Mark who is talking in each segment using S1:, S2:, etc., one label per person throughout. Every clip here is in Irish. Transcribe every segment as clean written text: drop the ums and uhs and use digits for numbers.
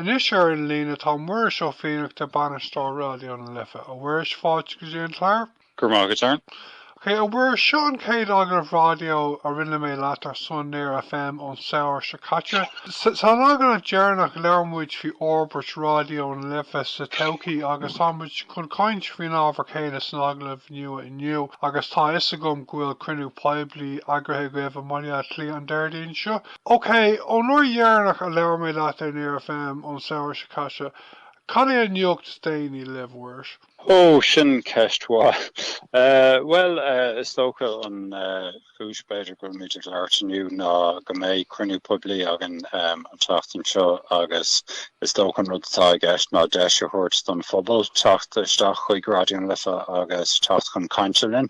S1: Inis ar an lína tá Muiris ó Fiannachta bainisteoir Raidió na Lithe, ó bhuiris fáilte go dtí an chláir.
S2: Gurmá
S1: Okay, bhuiir seo an céad agah raidió a rinne mé leat ar Sunnéir FM ón saoir sa caite. Tá agah a dearnach leirmuid fi orbert raidió na Lithe sa todhchaí agus támuid chun caint faoin ábhar chéile san aglah nua inniu agus tá is agam gcuil cruinniú poiblí eagraithe go bh maile tlí an deirdaoin seo. Okay, ó nuair dhearnach a leir mé leat ar Nair FM ón saoir sa caite, cad é an nuacht déanaí libhhuiir?
S2: Oh, sin ceistá. Well, is tócha an fúspéidir go méidir leirtaniu ná go méid cruinniú poiblí agan an tachtain seo agus is tócha rud atá gceist ná deis a thuirt don Phoblacht teachta chuig Raidió na Lithe agus teacht chun caintear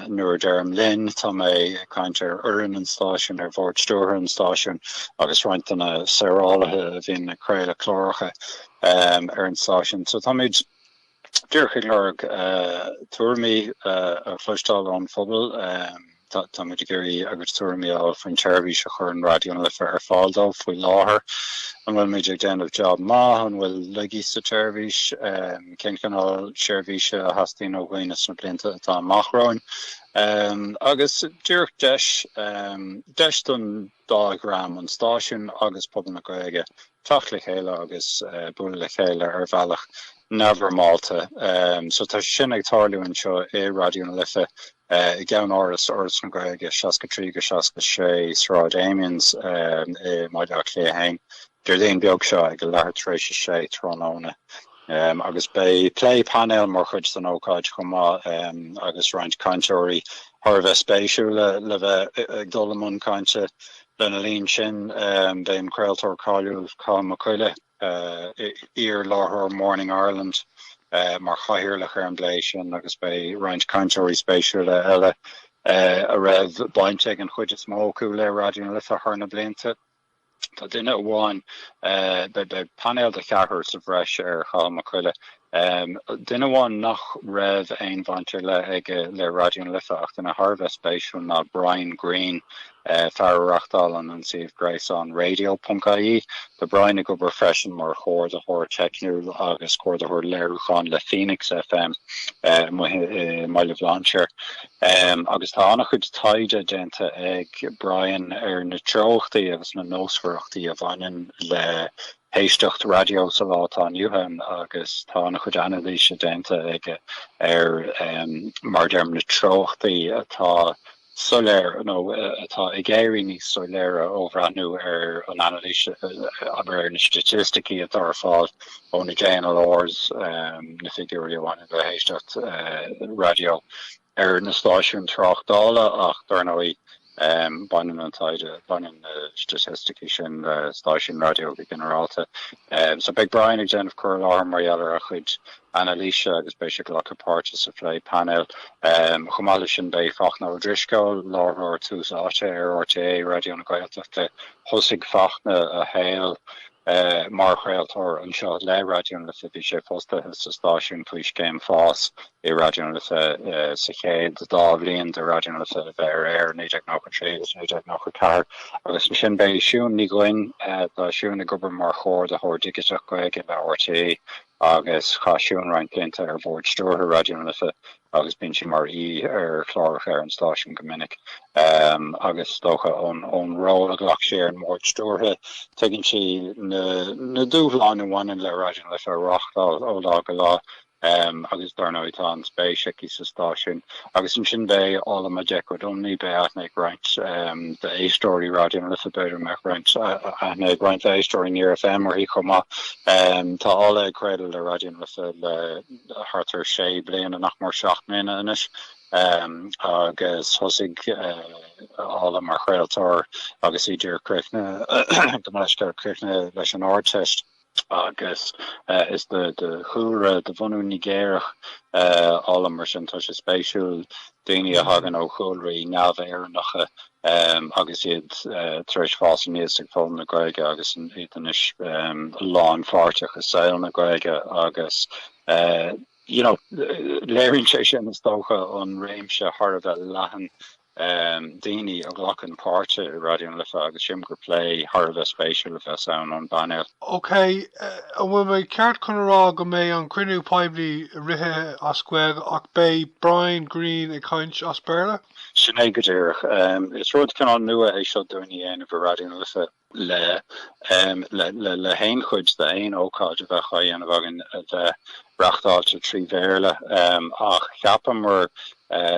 S2: nuair derm linn tá mé caintear uireann an stáisiún ar bhórt stúr an stáisiún agus roinnt an saorálathe a bhíon na craoladh chlóracha ar an stáisiún. So tá méid Dúrchaí leirg tuairmí a phluistáil an phobal tá muid géirí agus tuairmí á faoin teirbhís a chur an Raidió na Lithe ar fáildó faoi láthair an bhfuil méid ag déanamh job maith an bhfuil leigí sa teirbhís Chineál seirbhíse a hastín ó bhaine na blianta atá amachráin agus dúrch deis don 2 gram an stáisiún agus pobal na Gaeilge teach le chéile agus bula le chéile ar bhealach never Malta. So tá sin ag tarliúin seo Raidió na Lithe I gceann áras na Gaeilge 63 go 66 sráid éimions maidid ach lé hain. Deir léon beag seo ag go leithir tréis sé trónóna. Agus bei play panel mar chuid san ócáid chumá agus roinnt cainteoirí thar spéisiú le bheith ag dul amón cainte lena líon sin déon creaaltóir cáiliúil cá mo chuile ír láthair Morning Ireland mar chaithirlach ar an bléis sin agus bei roinnt cainteoirí spéisiúla eile a raibh bainte ag an chuid is mócú le Raidió na Lithe thar na blianta. Tá duine bháin be panel de ceathair sa bhreis ar chail mo chuile. Duine bháin nach raibh aon bhaintear le ag le Raidió na Lithe ach duna tharbheith spéisiú ná Brian Green fearreachtáil an siomh gréis an Raidió.ie. Tá Brian ag obair freisin mar chóir a thóir ceantair agus chóir a thóir léirúcháin le Phoenix FM Maile Blanchir. Agus tá annach chud taide dénta ag Brian ar na trochtaí agus na nósfuachtaí a bhaineann le héisteacht radio sa látá nniuhan agus tá annach chud analíse dénta ag ar mar derm na trochtaí atá soléir atá i ggéirí níos soléire óbhreathnú ar an analíse aber ar na statisticí atá ar fáil ó na Chineál áras na figurí bhaine go héisteacht radio ar na stáisiún tráchtála ach darnaí banan an taide banan statisticí sin stáisiún radio go generalta. So Big Brian ag déanamh cur láthar mar dhealar a chuid analíse agus béisic le pártas a phlé panel chumáile sin bei fachna ó driscoil láthar tús áte ar RTA Raidió na Gaeltachta thosaigh fachna a héal mar chréaltóir an seo le Raidió na Lithe bhí sé posta sa stáisiún faois céim fás I Raidió na Lithe sa chéad dá bhliain de Raidió na Lithe bheith ar 993 994 agus sin bei siún ní goin tá siún a gobar mar chóir a thóir digiteach go ag bheith RTA agus chaisiún roinnt blianta ar bhórt stúr Raidió na Lithe agus bíonn si mar ar chlárach ar an stáisiún go minic agus tócha ón ró a ghlach sé an mórt stúrthe tuigeann si na dúbhláin bhaineann le Raidió na Lithe rachtáil ó lá go lá agus darnaí tá an spéisic sa stáisiún agus sin bé ála a deicú domní be aithnig roinnt de éistóirí Raidió na Lithe beidir me roinnt aithnig roinnt éistóirí Nair FM ar hí chumá tá ála ag creidil le Raidió na Lithe le hartar 6 bliana nach mar 7 mbliana inis agus thosaigh ála mar chréaltóir agus idir cruithne go meisce cruithne leis an áirteist agus is de chúra de bhunú nigéireach ála mar sin tá sé spéisiúil daoine a hagan ó chúlraí neamhéarnacha agus iad treis fásan níos ag fáil na Gaeilge agus an inis lán fáirteach a saoil na Gaeilge agus léironn sé sin is tócha an réimse thar a bheith leathan Dini a glockan parte radio lifa agus simgur play harvest spatial if sound on banner.
S1: Okay, when we cart conrá go mé an gcruinniú poiblí rithe as squag ach bei Brian Green a kaint as Berla.
S2: Sinné godir it's rud can on nua é seo doing en of radio lifa le hain chuid de ein ócáid a bheith an bhagan de brachtáilte trí bhéarla ach cheapam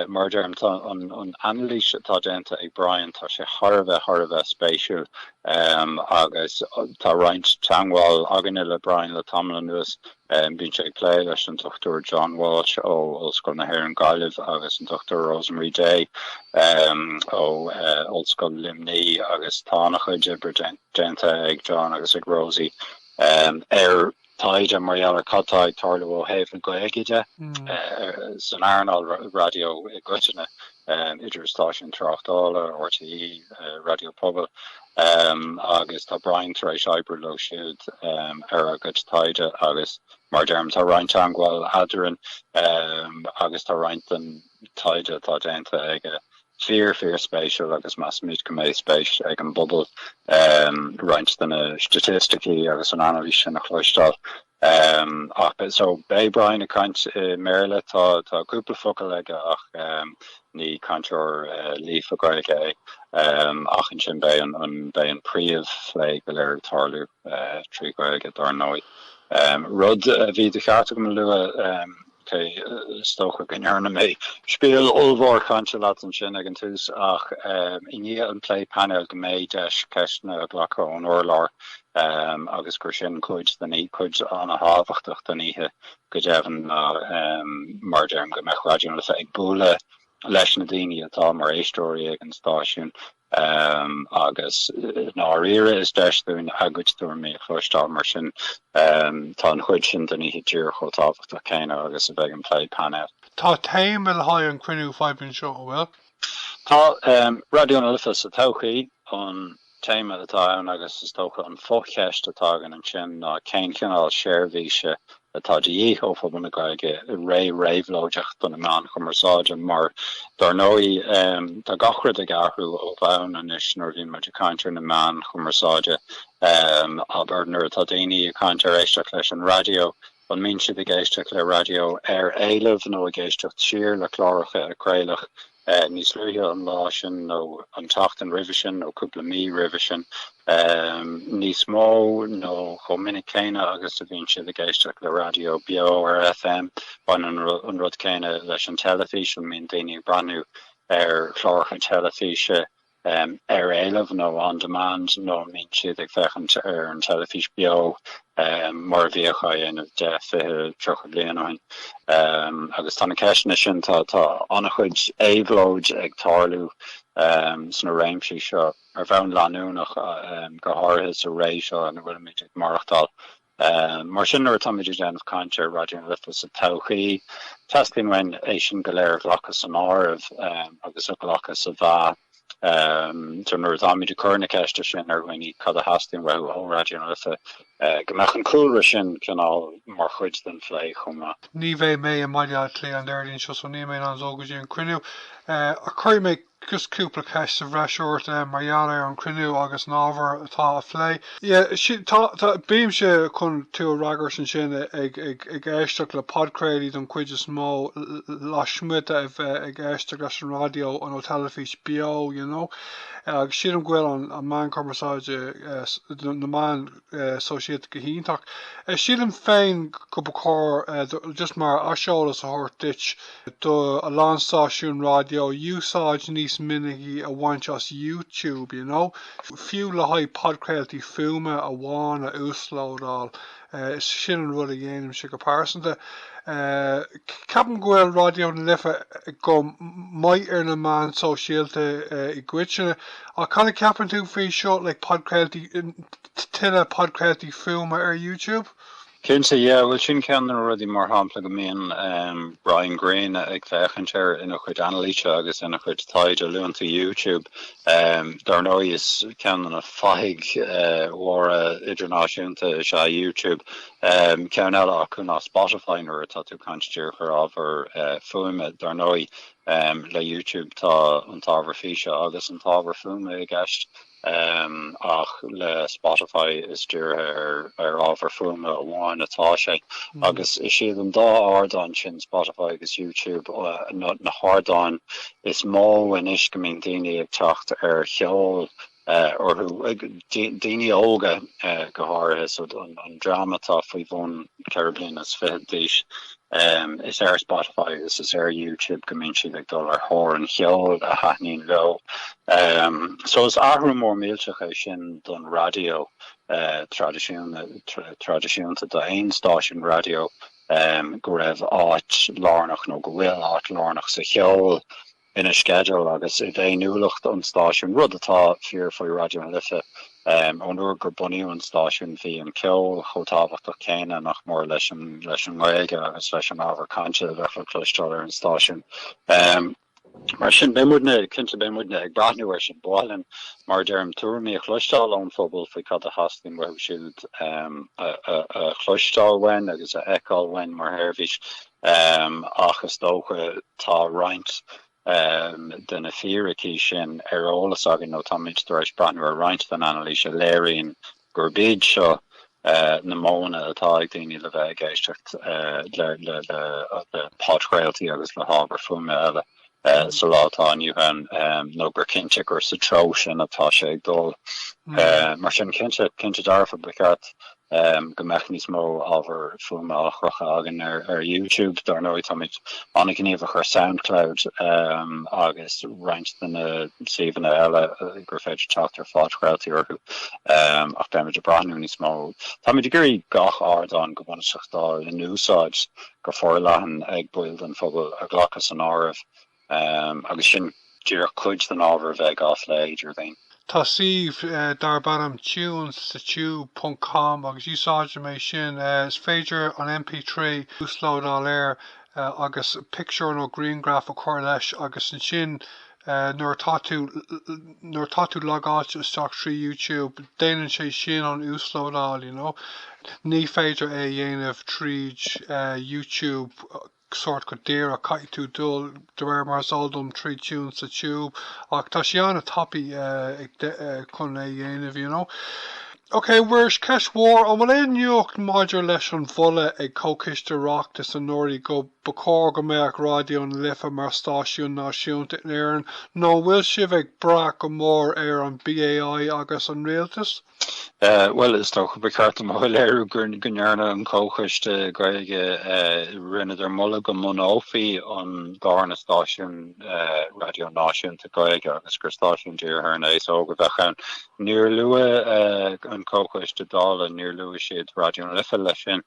S2: mar derm an analís atá dénta ag Brian tá sé Harbheith spéisiúil agus tá roinnt teangáil agan le Brian le tamla nuas bín sé lé leis an Dr. John Walsh ó Scoil na hÉir an Gailh agus an Dr. Ros Muc ó Ollscoil Limní agus tána chuide dénta ag John agus ag Rosie Taide Mariala Katai Tarlo Haven Gaeilge san Arnal radio gutine idir stáisiún Trachtála RTE radio Pobl agus tá Brian Treis Iber lo siad a gut taide agus mar derm tá Ryan Tangwal Adrin agus tá Ryan taide tá dénta ag fear spatial agus mass meet go mé space ag an bubble reinint den statistiki agus an analís sin a chluistal so bei Brian a kaint Merle tá grúpla focail aige ach ní cantor líf a Gaeilge ach an sin bei an príomh lé go tarlú trí Gaeilge dar nói rud bhí de cheart go lua stocha gannne mé speel olvar kanse laten sin agin tús ach inniu an play panel go mé deis ceisna a glacha an orlar agus gur sin chuid den í chuid an a hábhachtach den ihe go devan mar derm go mech radio le ag búle leis na daine atá mar éistóí ag an stáisiún agus ná rire is deisún agutúir mé chluistal mar sin tá an chuid sin den ihe tíir chotáfacht a céine agus a bheith an play panel.
S1: Tá taim le ha an gcruinniú fibrin seo bhfuil?
S2: Tá radio na lifa sa tochaí an téime atá ann agus is tócha an focheist atá an sin ná cén Chineál séirhíse atá dí ó Phoblacht na Gaeilge réimhlóideach don man chumarsáide mar dar nói tá gachrad a garú ó bhain an is nóir bhín muid a caintear na man chumarsáide aber nuair atá daoine a caintear éisteach leis an radio an mín siad a géisteach le radio éilemh nó a géisteach tír le chláiricha a chréilech níos luithe an lá sin nó an tacht an rivision nó cúpla mí rivision níos mó nó cho minic céine agus a bhíonn siad a géisteach le radio bio ar FM ban an rud céine leis an telefíse mín daoine brandú ar chláiricha telefíse éilemh nó on demand nó mín siad ag fechant ar an telefís bio mar bhíocha dhéanamh de fiche trocha blianain agus tána ceisna sin tá anna chuid éhlóid ag tarlú sna réimsí seo ar bheann leanúnach go háirithe a rééis seo an bhfuil méid ag marachtáil mar sin nuair tá méidir déanamh caintear radio lifa sa tochaí tascín wein é sin go léir glachas an áibh agus a glachas a bheith nuair tá méidir chuna ceiste sin ar bhaoine cad a hastín bheith ó radio lifa go meach an coolra sin Chineál mar chuid den phlé chuma.
S1: Ní bheith mé a maiile lé an airdín seo so ní mé an zógadí an gcruinniú a chuir mé just cúpla ceist sa bhreisiúirt margheall ar an gcruinniú agus nábhar atá a phlé. Tá bíam sé chun tú a ragir sin ag éisteach le podcréí don chuid is mó lá smuide ag éisteach leis an radio an ó telefís bio, agus siad an ghfuil an man conversáide na man sosiad go híntaach. Siad an féin go bacór just mar aseolalas a thuirt dit do a lán stáisiún radio úsáid níos minigí a bhaint as YouTube, fiú le haid podcréaltaí fuama a bháin a úslódáil sin an rud a dhéanam si go pásanta. Ceapan ghfuil radio na lifa go maight ar na man sosiálta i gcuidseanna a chuna ceapan tú faoi seo le tuile podcréaltaí fuama ar YouTube?
S2: Cinnte, bhfuil sin cean rudí mar hápla go míon Brian Green ag fechantear ina chuid analíse agus ina chuid taide luanta YouTube. Dar nó is cean na bhfaighidh mhór idirnáisiúnta se YouTube. Cean eile acu ná Spotify nuair atá tú caintear chu ábhar fuaime dar nó le YouTube tá an tábhar físe agus an tábhar fuama I gceist. Ach le Spotify is dúr ar ábhar fuama amháin atá sé. Agus is siad an dá ardán sin Spotify agus YouTube na hádáin is mó inis go mbíonn daoine ag teacht ar cheol or daoine óga go háirithe so an drama tá faoi bhun ceithre bliain as fiche d'aois. Is ar Spotify is YouTube go mbíonn siad ag dul ar thóir an cheol a haithníonn lo. So is aithriú mór mílteach é sin don raidió tradiisiúnta do aon stáisiún raidió go raibh áit lárnach nó go bhfuil áit lárnach sa cheol ina schedule agus I bhéiniúlacht an stáisiún rud atá fíor faoi raidió an lifa onúair gur buníú an stáisiún bhí an ceol chotábhacht céine nach mór leis an Gaeilge agus leis an ábhar cainte bheith cloisteáil ar an stáisiún. Mar sin cinnte bémúdne ag brathnú ar sin báilin mar dearm túirmí a chluisteáil ón phobal faoi cad a hascin bhfuil siad a chluisteáil wein agus a eáil wein mar theirbhís achas dócha tá roinnt den a Fiannachta sin ar ólas agin nó táid tar éis brathnú ar roinnt den analíse léiríonn gur bíd seo na móna atá ag daoine le bheith Gaeltacht le páidhréaltaí agus le hábhar fuama eile. So látá aniuhan nó gur cinnte gur sa tro sin atá sé ag dul. Mar sin cinnte darfa bucat go mechanís mó ábhar fuama áchracha agan ar YouTube dar nóid táid anna gníomh chu SoundCloud agus roinnt na saomhanna eile gur féidir teacht ar fáidhréaltaí orthu ach beimiid a brathnú níos mó. Táid gurí gach ardán go bhaine seachtáil in úsáid go forleathan ag build an phobal a ghlachas an áibh. Agus sin dúr chuid den ábhar bheith gáth le idir bhéin.
S1: Tá sih dar banam tún sa tube.com agus úsáide mé sin is féidir an MP3 úslódáil air agus picture nó green graph a chuir leis agus an sin nuair táú logáilte isteach trí YouTube déanann sé sin an úslódáil, ní féidir é dhéanamh tríd YouTube sort go dare a caiitú dul de bhfuir mar saldum trí tún sa tube ach tá sianna tapaí chun é dhéanamh, Ok, where's Cash War? On the New York Major Lesson Volla a Cokister Rock to Sonori go Bacor go Mac Radio and Lifa Mar Stáisiún náisiúnta Nairn. No will Shivik Brack or more air on BAI Agus on Realtus?
S2: Well, it's talk about the Mohler Gunyarna and Cokister Gaeilge rinne der Mulla go Monofi on Garna Stáisiún Radio náisiúnta Gaeilge agus gur Stáisiún dear her nice over the near Lua an Cokister Dal and near Lua Shid Radio and Lifa Lesson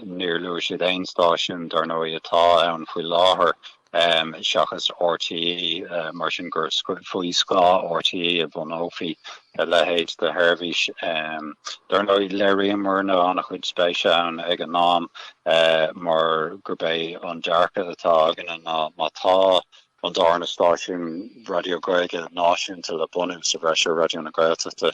S2: near Lua Shid ein Stáisiún dar no atá an fui láher Seachas RTE Martin gur faoi scá RTE a Bonofi lehéid de Hervish dar no léiríon mar na annach chud spéise an ag an nám mar gur bé an dearcha atá gan an mátá an darna stáisiún Radio Gaeilge náisiúnta le bunú sa bhreisir Radio na Ghaeltachta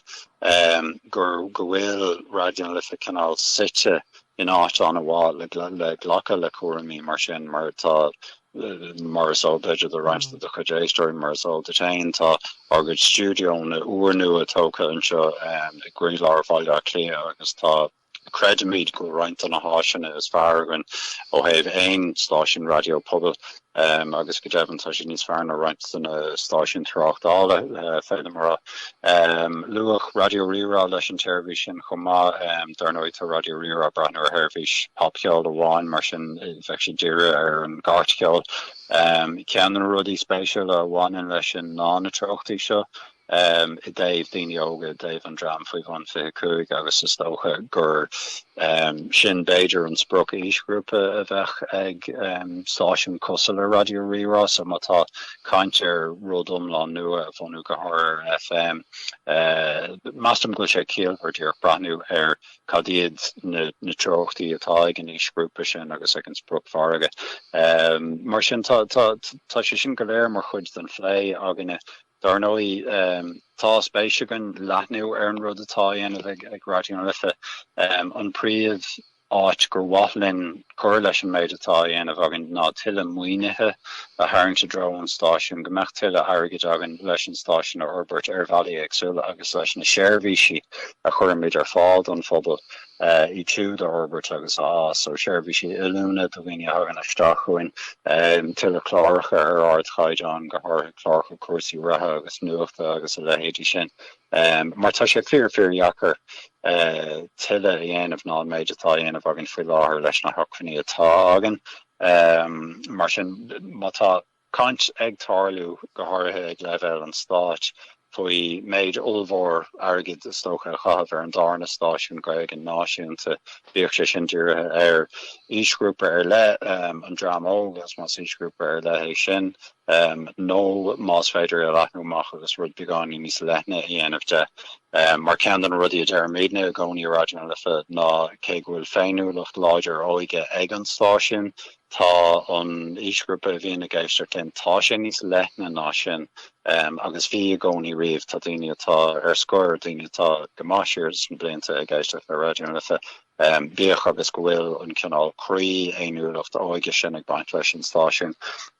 S2: gur bhfuil Radio Lifa Chineál site in áit an bháil le ghlacha le cuairimí mar sin mar tá Marisol beidir the ranch the chudéistóir Marisol detain tá agad studio na uairnú a tóca anseo grílar bhaile clia agus tá credimid go roinnt an a háisina is feargan ó héh ein stáisiún radio pobl agus go deban tá sin níos fearna roinnt san stáisiún tráchtála féile mar luach Radio Rira leis an téirbhís sin chumá dar nóid tá Radio Rira brathnú ar theirbhís popceol amháin mar sin bheith sé díire ar an gáirtceol ceanan rudí spéisiúil a bhhain leis an ná na tráchtaí seo Dave daoine óga Dave an dram faoi bhain fiche cúig agus is tócha gur sin beidir an spruc ísgrúpa a bheith ag stáisiún cosal ar Radio Rira so mátá caintear rudum lá nua a bhunú go háir FM Mastam go sé cíalhar tíoch brathnú ar cadíad na tróchtaí atá ag an ísgrúpa sin agus ag an spruc farige mar sin tá sé sin go léir mar chuid den phlé aganine Dar nóí tá spéisiúgan leathnú ar an rud atá dhéanamh ag Radio Lifa an príomh áit gur bhaithlinn cur leis an méid atá dhéanamh agan ná tuile muoinithe a tharraingte dro an stáisiún go mbeadh tuile airgid agan leis an stáisiún ar orbert ar bhealaí agsúla agus leis na séirbhísí a chuirmid ar fád an phobal í túd ar orbert agus so séirbhísí ilúna do bhíine agan isteachúin tuile chláircha ar ard chaidán go háirtha chláircha cuasaí ratha agus nuachta agus a lehéadí sin. Mar tá sé fear tuile a dhéanamh ná méid atá dhéanamh agan faoi láthair leis na hoicmhainní atá agan. Mar sin má tá caint ag tarlú go háirithe ag leibhéal an stáit faoi méid ulmhór airgid stocha a chahabh ar an darna stáisiún Gaeilge an náisiúnta bíoh sé sin dúirithe ar ísgrúpa ar le an drámó agus más ísgrúpa ar le é sin nó más féidir a leathnúach agus rud beáí níos lethne i dhéanamh de mar cean an rudí a dearméidne a gcóí ráidir lifa ná cé bhfuil féinúlacht láidir óige ag an stáisiún tá an ísgrúpa a bhíon a géisteart linn tá sé níos lethne ná sin agus bhí a gcóí riamh tá daoine atá ar scóir daoine atá gomáisiir na blianta a géisteart le ráidir lifa bíoch agus go bhfuil an Chineál croí éonúlacht óige sin ag baint leis an stáisiún.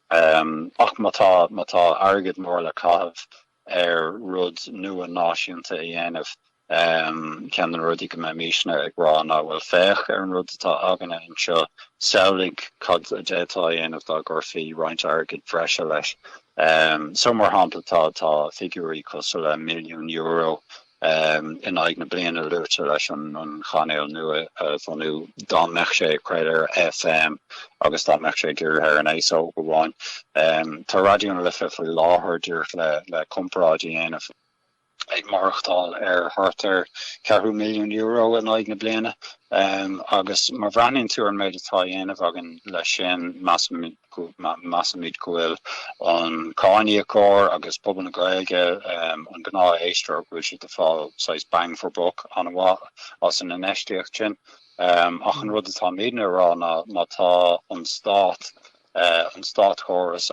S2: Ach mátá airgid mór le caithfh ar rud nua náisiúnta a dhéanamh cean an rudí go mé míisne ag rá ná bhfuil féach ar an rud atá aganna anseo saoigh cad a détá dhéanamh dá gurfií roinnt airgid freise leis. So mar hampla tá figurí cosú le €1 milliún in aig na bliana luirte leis an chanéal nua fanú dá meach sé creidar FM agus dá meach sé gur ar an éasó go bháin. Tá raidió lifa faoi láthair dúirt le compráidí dhéanamh ag marachtáil ar hartar €4 milliún in aig na bliana agus mar bhreainn tú an méid atá dhéanamh agan le sin massamid gohfuil an cáine cór agus pob na Gaeilge an gná éistre bhfuil si de fáil sais bang for buck an bhá as an inéistíocht sin ach an rud atá míadna rá ná tá an stát chóras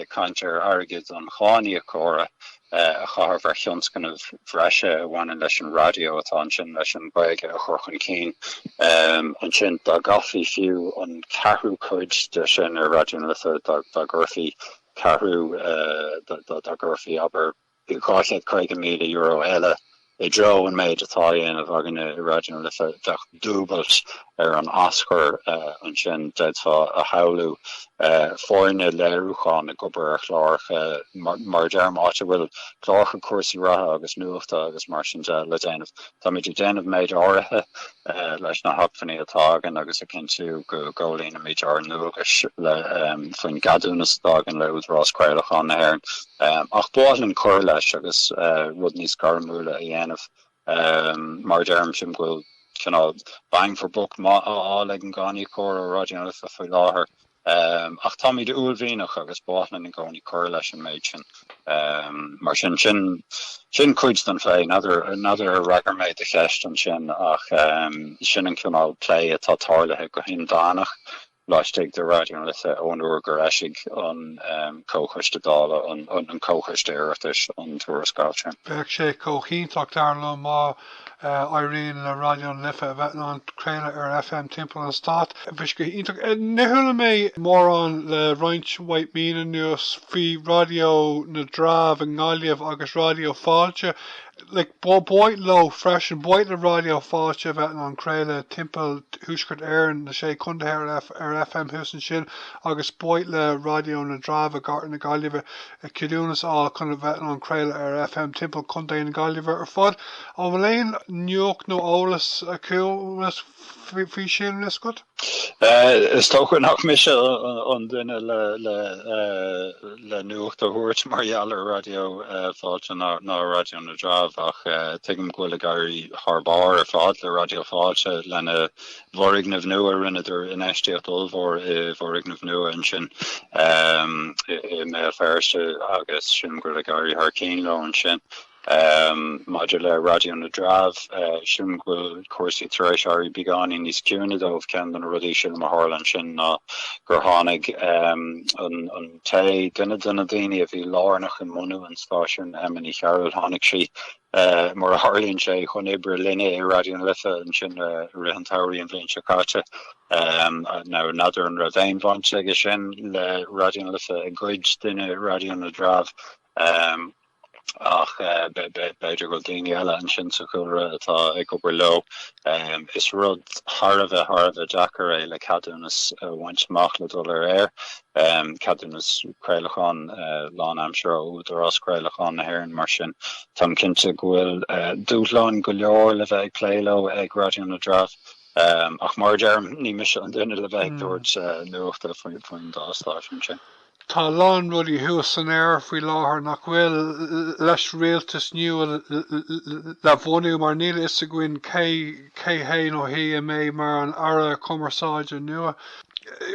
S2: caintear airgid an cháine córa a chahar bhar gan bhreise bhaine leis an raidió atá sin leis an Gaeilge a chorchan cín an sin dá gafií fiú an ceathrú cuid de sin ar raidió lifa dá gurfií ceathrú dá gurfií aber €50,000 eile I dro an méid atá dhéanamh agan i raidió lifa bheadh dúbailt ar an ascar an sin deadfá a haolú foirne leirúcháin a gobar ar chláircha mar dearmáte bhfuil chláircha cuasaí ratha agus nuachta agus mar sin le déanamh. Tá méid déanamh méid áirithe leis na hoicmhainní atá agan agus a cinntiú go ggóilíonn méid ar nuagas le faoin ceadúnás agan le údrás Gaeltachta na hÉireann. Ach báilinn cur leis agus rud níos gairmiúla a dhéanamh mar dearm sin bhfuil bang for buck á ag an gáí cór a raidió lifa faoi láthair. Ach tá míad úlmhíonach agus báithna an gáí cur leis an méid sin. Mar sin cuid don fé another ragar méid a cheist an sin ach sin an Chineál play atá tarlathe go hin dánach láisteigh de raidió lifa ónúair gur eisig an cóchaiste dála an cóchaiste iireachtais an tuarascáilte.
S1: Bheadh sé cóchíntacht darla má Irene le raidió lifa bheith an créile ar FM timpeall an stát. Bheadh go ítach nethula mé mór an le roinnt White Mína nuas fhí raidió na drámh an ngáileamh agus raidió fáilte. Like boit low fresh and boit le radio fáilte bheith an créile timpeall thuaisceart éireann na sé ccontaetha ar FM thusan sin agus boit le radio na drámh a gartar na Gaillimhe ceadúnás á chun bheith an créile ar FM timpeall ccontaetha na Gaillimhe ar fad. Á bhfuil éon nuach nó ólas acu fhí sin liscot?
S2: Is tócha nach mise an duine le nuachta thuairt margheall ar radio fáilte ná radio na drámh ach tuigim gohfuil a gairí tharbáir ar fád le radio fáilte lena bhórignamh nua rinneadir in éisteocht ulmhór I bhórignamh nua an sin I mé fearste agus sin gohfuil a gairí thar cín le an sin. modular radio na Drav, Shungwil Corsi Threshari began in his Cunado of Camden Radition Maharlan Shin Gerhanig on Tay Dinadinadini if he Lornach and Monu and Station Emily Carol Honigshi more Harlin Shay Honibra Linne Radio Litha and Shin Rehantari and Lin Chakacha now another and Ravain Von Chegashin Radio Litha a Gridge Dinner Radio na Drav ach beidir go daoine eile an sin sa chomhra atá ag obair leo is rud thar bheith Jackar é le ceadúnás bhaint amach le dul ar air ceadúnás Crealachán lán amseo úd ar as Crealachán na hÉireann mar sin tam cinnte go bhfuil dúshlán go leor le bheith ag pléileo ag Radio na Drav ach mar dearm ní mis an duine le bheith dúirt nuachta faoin dástáisiún sin.
S1: Tá lán rudí thuas san air faoi láthair nach bhfuil leis rialtas nniu le bhunú mar níl is a gcuin cé haon ó hí a mé mar an ara cumarsáide nua.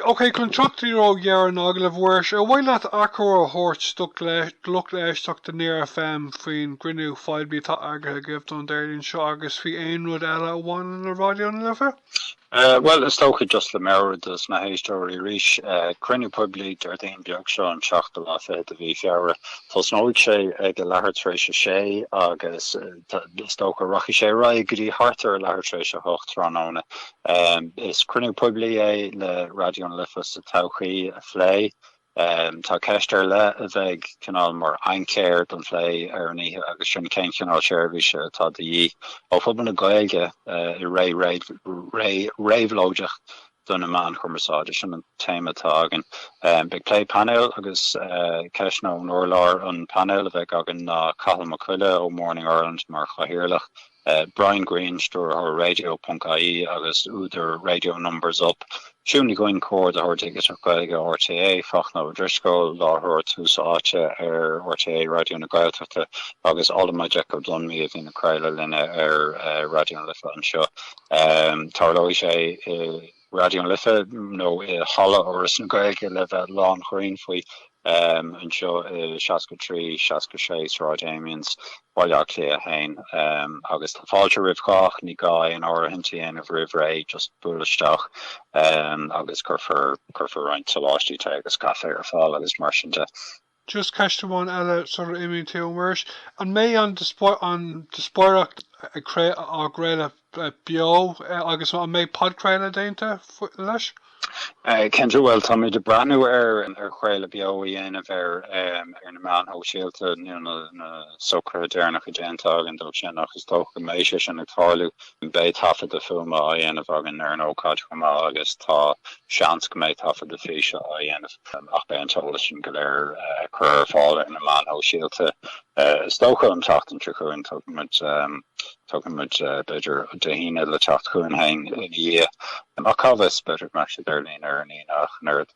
S1: Ok, chun traktaí gearan aga le bhhuiir a bhfuil leat acur a thuirt glucht leisteach den Near FM faoin gcruinniú poiblí tá agatha gibh don déirlíonn seo agus faoi aon rud eile bhain na radio na lefa?
S2: Well, it's okay just the mirror does na history reach cruinniú poiblí Dardine beag seo an seachta Labhair de Feabhra Tás nóid sé ag Labhair tréis sé agus stocha rochi sé ra gotí hartar Labhair tréis hocht tróna is cruinniú poiblí é le radio an lifa sa tauchaí a phlé tá ceistir le a bheith Chineál mar aincéir don phlé ar an ihe agus sin cén Chineál seirbhís tá de dhí ó phobal na Gaeilge i réimhlóideach don na man chumarsáide sin an téimetá agan big play panel agus ceisna an orlár an panel a bheith agan na Cathal Macuile ó Morning Ireland mar chahirirlach Brian Green store or Raidió.ie agus úidir radio numbers up siúnnig going cord a hortigus ar Gaeilge RTA fachna Driscoll láthir tús áte ar RTA radio na Ghaeltachta agus all of my Jacob done me in the Creile linne ar radio na Lifa an seo tarlói sé radio na Lifa no holla or na Gaeilge le bheith lán choín faoi an seo Seasca trí Seasca sé rá Damians bhaile lé a hain agus tá fáilte ribhcách ní gá an áirithintí of rihré just bulisteach agus curfar roint Coláiste agus cafe ar fáil agus mar sin de.
S1: Just ceiste bháin eile sort of imítí ómairs an mé an despóireacht a gréile bio agus an mé podcréile déanta leis?
S2: Kendra well Tommy de Branu ar chréile bio dhéanamh ar na man ó síalta na socr déarnach a déantáil in dul sin agus tócha méise sin ag táilú bé tafa de fuma a dhéanamh agan ar an ócáid chumá agus tá seans go méid tafa de físe a dhéanamh ach bé an tola sin go léir chur fáil ar na man ó síalta tócha an tatan trichuin tugann muid beidir de híine le tacht chuin hain in dhé a cabhas beidir mar sé d'irlín ar an ach nerd